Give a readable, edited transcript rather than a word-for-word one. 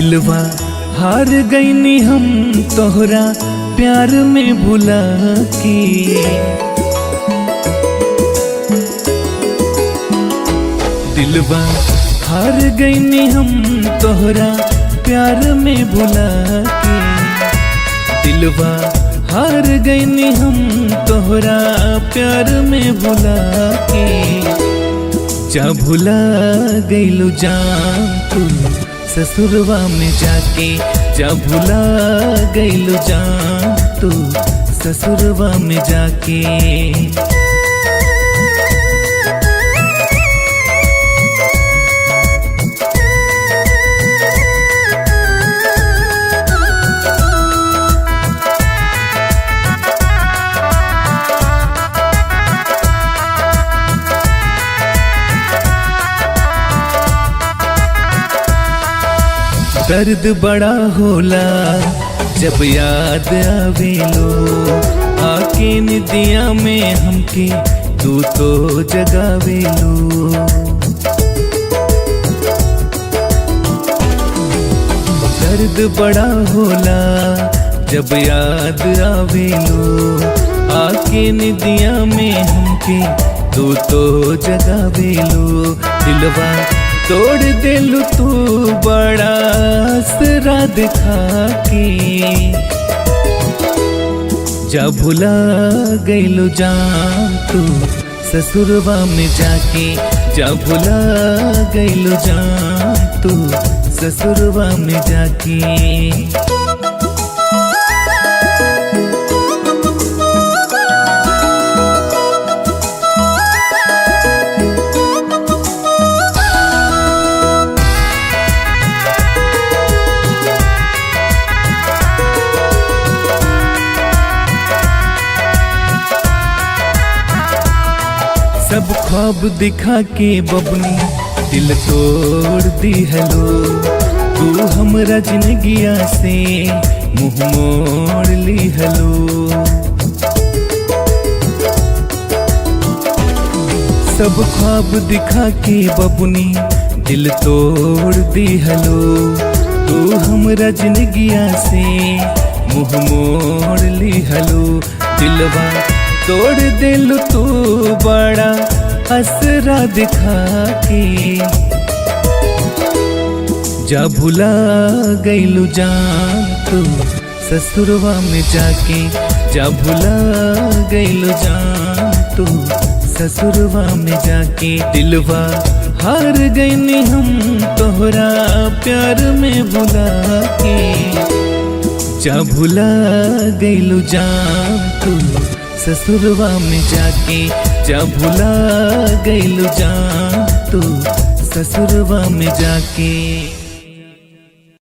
दिलवा हार गईनी हम तोहरा प्यार में भुला के। दिलवा हार गईनी हम तोहरा प्यार में भुला के। दिलवा हार गईनी हम तोहरा प्यार में भुला के। जा भुला गईलू जान तू ससुरवा में जाके। जा भुला गईलू जान तू ससुरवा में जाके। दर्द बड़ा होला जब याद आवेलो। आके निदिया में हमके तू तो जगावेलो। दर्द बड़ा होला जब याद आवेलो। आके निदिया में हमके तू तो जगावेलो। दिलवा तोड़ देलू तू बड़ा असरा दिखा के। जा भुला गईलू जान तू ससुरवा में जाके। जा भुला गईलू जान तू ससुरवा में जाके। सब ख्वाब दिखा के बबनी दिल तोड़ दी हलो। तू हमरा जिंदगिया से मुँह मोड़ ली हलो। सब ख्वाब दिखा के बबनी दिल तोड़ दी हलो। तू हमरा जिंदगिया से मुँह मोड़ ली हलो। दिलवा तोड़ दिल तू बड़ा असरा दिखा के। जा भुला गईलू जान तू ससुरवा में जाके। जा भुला गईलू जान तू ससुरवा में जाके। दिलवा हार गईनी हम तोहरा प्यार में भुला के। जा भुला गईलू जान तू ससुरवा में जाके। जा भुला गईलू जान तू ससुरवा में जाके।